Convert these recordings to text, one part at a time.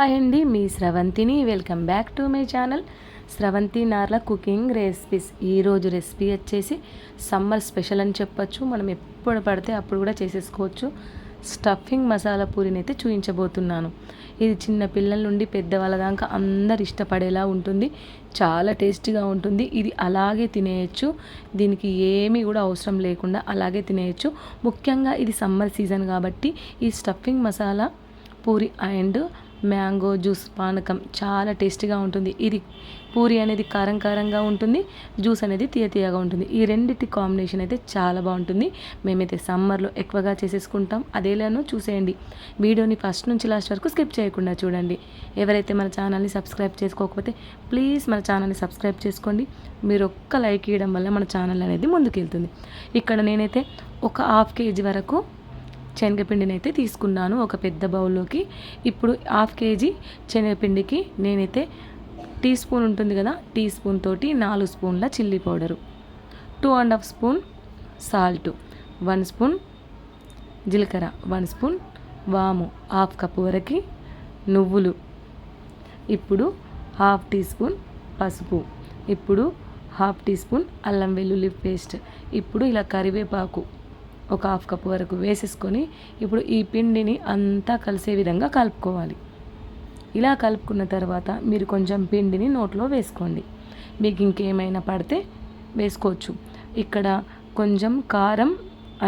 Hi అండి, మీ స్రవంతిని. Welcome back to my channel Sravanthi Narla cooking recipes. ఈరోజు రెసిపీ వచ్చేసి సమ్మర్ స్పెషల్ అని చెప్పొచ్చు. మనం ఎప్పుడు పడితే అప్పుడు కూడా చేసేసుకోవచ్చు. స్టఫింగ్ మసాలా పూరిని అయితే చూపించబోతున్నాను. ఇది చిన్న పిల్లల నుండి పెద్దవాళ్ళ దాకా అందరు ఇష్టపడేలా ఉంటుంది. చాలా టేస్టీగా ఉంటుంది. ఇది అలాగే తినేయచ్చు. దీనికి ఏమీ కూడా అవసరం లేకుండా అలాగే తినేయచ్చు. ముఖ్యంగా ఇది సమ్మర్ సీజన్ కాబట్టి ఈ stuffing masala puri and mango juice పానకం చాలా టేస్టీగా ఉంటుంది. ఇది పూరి అనేది కారం కారంగా ఉంటుంది, జ్యూస్ అనేది తీయగా ఉంటుంది. ఈ రెండింటి కాంబినేషన్ అయితే చాలా బాగుంటుంది. మేమైతే సమ్మర్లో ఎక్కువగా చేసేసుకుంటాం. అదేలానో చూసేయండి. వీడియోని ఫస్ట్ నుంచి లాస్ట్ వరకు స్కిప్ చేయకుండా చూడండి. ఎవరైతే మన ఛానల్ని సబ్స్క్రైబ్ చేసుకోకపోతే ప్లీజ్ మన ఛానల్ని సబ్స్క్రైబ్ చేసుకోండి. మీరు ఒక్క లైక్ ఇవ్వడం వల్ల మన ఛానల్ అనేది ముందుకెళ్తుంది. ఇక్కడ నేనైతే ఒక ½ కేజీ వరకు శనగపిండిని అయితే తీసుకున్నాను ఒక పెద్ద బౌల్లోకి. ఇప్పుడు ½ కేజీ శనగపిండికి నేనైతే టీ స్పూన్ ఉంటుంది కదా, టీ స్పూన్ తోటి 4 స్పూన్ల chilli powder, 2½ spoon salt, 1 spoon జీలకర్ర, 1 స్పూన్ వాము, ½ కప్పు వరకు నువ్వులు, ఇప్పుడు ½ టీ స్పూన్ పసుపు, ఇప్పుడు ½ టీ స్పూన్ అల్లం వెల్లుల్లి పేస్ట్, ఇప్పుడు ఇలా కరివేపాకు ఒక ½ కప్పు వరకు వేసేసుకొని ఇప్పుడు ఈ పిండిని అంతా కలిసే విధంగా కలుపుకోవాలి. ఇలా కలుపుకున్న తర్వాత మీరు కొంచెం పిండిని నోట్లో వేసుకోండి. మీకు ఇంకేమైనా పడితే వేసుకోవచ్చు. ఇక్కడ కొంచెం కారం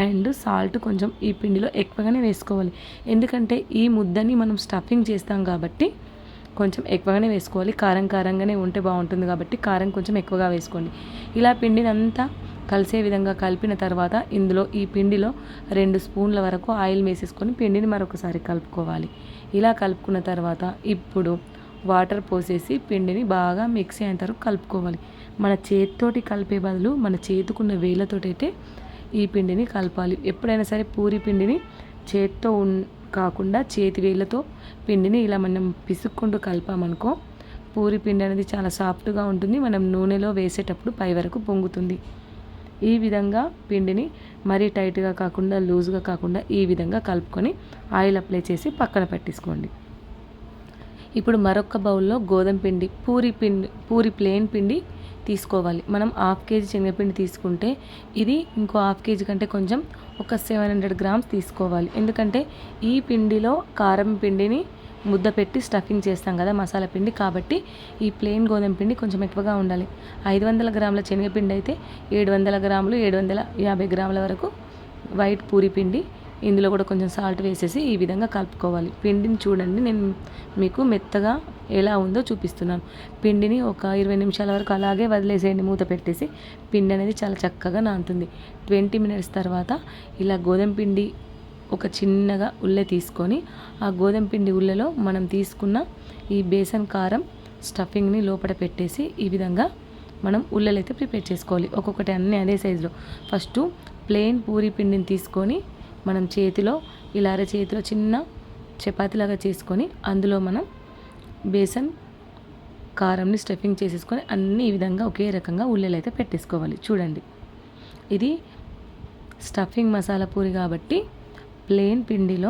అండ్ సాల్ట్ కొంచెం ఈ పిండిలో ఎక్కువగానే వేసుకోవాలి. ఎందుకంటే ఈ ముద్దని మనం స్టఫింగ్ చేస్తాం కాబట్టి కొంచెం ఎక్కువగానే వేసుకోవాలి. కారంగానే ఉంటే బాగుంటుంది కాబట్టి కారం కొంచెం ఎక్కువగా వేసుకోండి. ఇలా పిండిని అంతా కలిసే విధంగా కలిపిన తర్వాత ఇందులో ఈ పిండిలో 2 స్పూన్ల వరకు ఆయిల్ వేసేసుకొని పిండిని మరొకసారి కలుపుకోవాలి. ఇలా కలుపుకున్న తర్వాత ఇప్పుడు వాటర్ పోసేసి పిండిని బాగా మిక్స్ అయిన తర్వాత కలుపుకోవాలి. మన చేతితోటి కలిపే బదులు మన చేతుకున్న వేళ్ళతోటి అయితే ఈ పిండిని కలపాలి. ఎప్పుడైనా సరే పూరి పిండిని చేతితో కాకుండా చేతి వేళ్ళతో పిండిని ఇలా మనం పిసుక్కుంటూ కలిపామనుకో పూరి పిండి అనేది చాలా సాఫ్ట్గా ఉంటుంది. మనం నూనెలో వేసేటప్పుడు పై వరకు పొంగుతుంది. ఈ విధంగా పిండిని మరీ టైట్గా కాకుండా లూజ్గా కాకుండా ఈ విధంగా కలుపుకొని ఆయిల్ అప్లై చేసి పక్కన పెట్టేసుకోండి. ఇప్పుడు మరొక బౌల్లో గోధుమ పిండి పూరి ప్లెయిన్ పిండి తీసుకోవాలి. మనం ½ కేజీ శనగపిండి తీసుకుంటే ఇది ఇంకో ½ కేజీ కంటే కొంచెం ఒక 700 గ్రామ్స్ తీసుకోవాలి. ఎందుకంటే ఈ పిండిలో కారం పిండిని ముద్ద పెట్టి స్టఫింగ్ చేస్తాం కదా మసాలా పిండి, కాబట్టి ఈ ప్లెయిన్ గోధుమ పిండి కొంచెం ఎక్కువగా ఉండాలి. 500 గ్రాముల శనగపిండి అయితే 700 గ్రాములు 750 గ్రాముల వరకు వైట్ పూరి పిండి. ఇందులో కూడా కొంచెం సాల్ట్ వేసేసి ఈ విధంగా కలుపుకోవాలి. పిండిని చూడండి, నేను మీకు మెత్తగా ఎలా ఉందో చూపిస్తున్నాను. పిండిని ఒక 20 నిమిషాల వరకు అలాగే వదిలేసేయండి మూత పెట్టేసి. పిండి అనేది చాలా చక్కగా నానుతుంది. 20 మినిట్స్ తర్వాత ఇలా గోధుమ పిండి ఒక చిన్నగా ఉల్లె తీసుకొని ఆ గోధుమ పిండి ఉల్లెలో మనం తీసుకున్న ఈ బేసన్ కారం స్టఫింగ్ని లోపల పెట్టేసి ఈ విధంగా మనం ఉల్లెలు అయితే ప్రిపేర్ చేసుకోవాలి. ఒక్కొక్కటి అన్నీ అదే సైజులో. ఫస్ట్ ప్లెయిన్ పూరి పిండిని తీసుకొని మనం చేతిలో ఇలా అరచేతిలో చిన్న చపాతీలాగా చేసుకొని అందులో మనం బేసన్ కారంని స్టఫింగ్ చేసేసుకొని అన్నీ ఈ విధంగా ఒకే రకంగా ఉల్లెలు అయితే పెట్టేసుకోవాలి. చూడండి, ఇది స్టఫింగ్ మసాలా పూరి కాబట్టి ప్లెయిన్ పిండిలో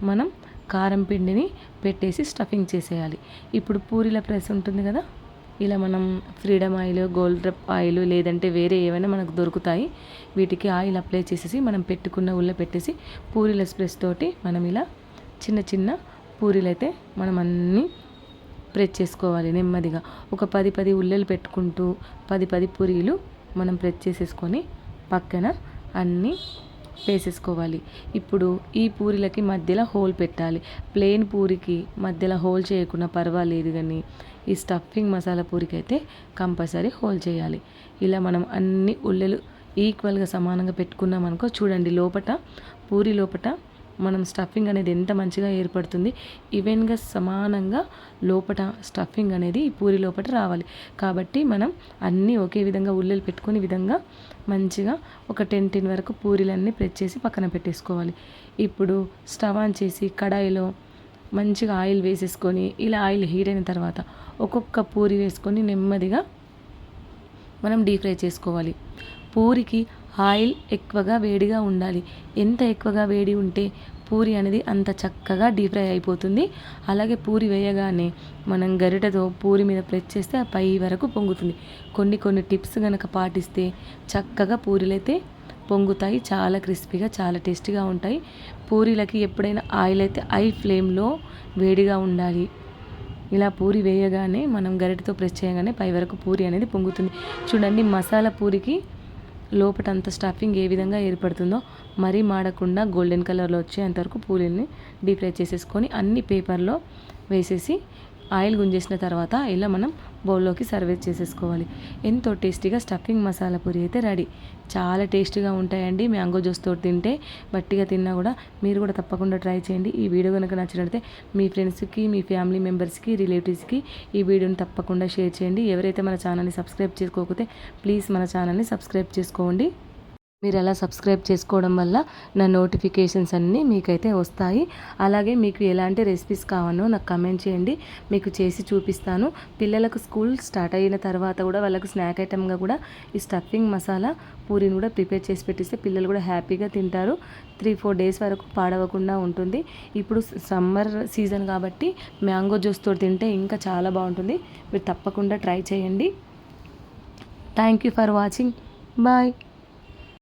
మనం కారం పిండిని పెట్టేసి స్టఫింగ్ చేసేయాలి. ఇప్పుడు పూరీల ప్రెస్ ఉంటుంది కదా, ఇలా మనం ఫ్రీడమ్ ఆయిల్, గోల్డ్ ఆయిల్ లేదంటే వేరే ఏవైనా మనకు దొరుకుతాయి. వీటికి ఆయిల్ అప్లై చేసేసి మనం పెట్టుకున్న ఉల్ల పెట్టేసి పూరీల ప్రెస్ తోటి మనం ఇలా చిన్న చిన్న పూరీలు అయితే మనం అన్నీ ప్రెస్ చేసుకోవాలి నెమ్మదిగా. ఒక 10 ఉల్లెలు పెట్టుకుంటూ 10 పూరీలు మనం ప్రెస్ చేసేసుకొని పక్కన అన్నీ వేసేసుకోవాలి. ఇప్పుడు ఈ పూరీలకి మధ్యలో హోల్ పెట్టాలి. ప్లెయిన్ పూరికి మధ్యలో హోల్ చేయకుండా పర్వాలేదు, కానీ ఈ స్టఫింగ్ మసాలా పూరికి అయితే కంపల్సరీ హోల్ చేయాలి. ఇలా మనం అన్ని ఉల్లెలు ఈక్వల్గా సమానంగా పెట్టుకున్నాం అనుకో, చూడండి లోపట పూరి లోపట మనం స్టఫింగ్ అనేది ఎంత మంచిగా ఏర్పడుతుంది. ఈవెన్గా సమానంగా లోపట స్టఫింగ్ అనేది ఈ పూరి లోపట రావాలి. కాబట్టి మనం అన్నీ ఒకే విధంగా ఉల్లెలు పెట్టుకుని విధంగా మంచిగా ఒక 10 వరకు పూరీలన్నీ ప్రెస్ చేసి పక్కన పెట్టేసుకోవాలి. ఇప్పుడు స్టవ్ ఆన్ చేసి కడాయిలో మంచిగా ఆయిల్ వేసేసుకొని ఇలా ఆయిల్ హీట్ అయిన తర్వాత ఒక్కొక్క పూరి వేసుకొని నెమ్మదిగా మనం డీప్ ఫ్రై చేసుకోవాలి. పూరికి ఆయిల్ ఎక్కువగా వేడిగా ఉండాలి. ఎంత ఎక్కువగా వేడి ఉంటే పూరి అనేది అంత చక్కగా డీప్ ఫ్రై అయిపోతుంది. అలాగే పూరి వేయగానే మనం గరిటెతో పూరి మీద ప్రెస్ చేస్తే ఆ పై వరకు పొంగుతుంది. కొన్ని టిప్స్ కనుక పాటిస్తే చక్కగా పూరీలు అయితే పొంగుతాయి. చాలా క్రిస్పీగా చాలా టేస్టీగా ఉంటాయి. పూరీలకి ఎప్పుడైనా ఆయిల్ అయితే హై ఫ్లేమ్లో వేడిగా ఉండాలి. ఇలా పూరి వేయగానే మనం గరిటెతో ప్రెస్ చేయగానే పై వరకు పూరి అనేది పొంగుతుంది. చూడండి, మసాలా పూరికి లోపటంత స్టఫింగ్ ఏ విధంగా ఏర్పడుతుందో మరీ మాడకుండా గోల్డెన్ కలర్లో వచ్చేంతవరకు పూరీని డీప్ ఫ్రై చేసేసుకొని అన్ని పేపర్లో వేసేసి ఆయిల్ గుంజేసిన తర్వాత ఇలా మనం బౌల్లోకి సర్వ్ చేసేసుకోవాలి. ఎంతో టేస్టీగా స్టఫింగ్ మసాలా పూరి అయితే రెడీ. చాలా టేస్టీగా ఉంటాయండి. మ్యాంగో జ్యూస్తో తింటే బట్టిగా తిన్నా కూడా మీరు కూడా తప్పకుండా ట్రై చేయండి. ఈ వీడియో కనుక నచ్చినట్లయితే మీ ఫ్రెండ్స్కి, మీ ఫ్యామిలీ మెంబర్స్కి, రిలేటివ్స్కి ఈ వీడియోని తప్పకుండా షేర్ చేయండి. ఎవరైతే మన ఛానల్ని సబ్స్క్రైబ్ చేసుకోకపోతే ప్లీజ్ మన ఛానల్ని సబ్స్క్రైబ్ చేసుకోండి. మీరు అలా సబ్స్క్రైబ్ చేసుకోవడం వల్ల నా నోటిఫికేషన్స్ అన్నీ మీకైతే వస్తాయి. అలాగే మీకు ఎలాంటి రెసిపీస్ కావాలో నాకు కమెంట్ చేయండి, మీకు చేసి చూపిస్తాను. పిల్లలకు స్కూల్ స్టార్ట్ అయిన తర్వాత కూడా వాళ్ళకు స్నాక్ ఐటమ్గా కూడా ఈ స్టఫింగ్ మసాలా పూరీని కూడా ప్రిపేర్ చేసి పెట్టిస్తే పిల్లలు కూడా హ్యాపీగా తింటారు. 3-4 డేస్ వరకు పాడవకుండా ఉంటుంది. ఇప్పుడు సమ్మర్ సీజన్ కాబట్టి మ్యాంగో జ్యూస్తో తింటే ఇంకా చాలా బాగుంటుంది. మీరు తప్పకుండా ట్రై చేయండి. Thank you for watching. Bye.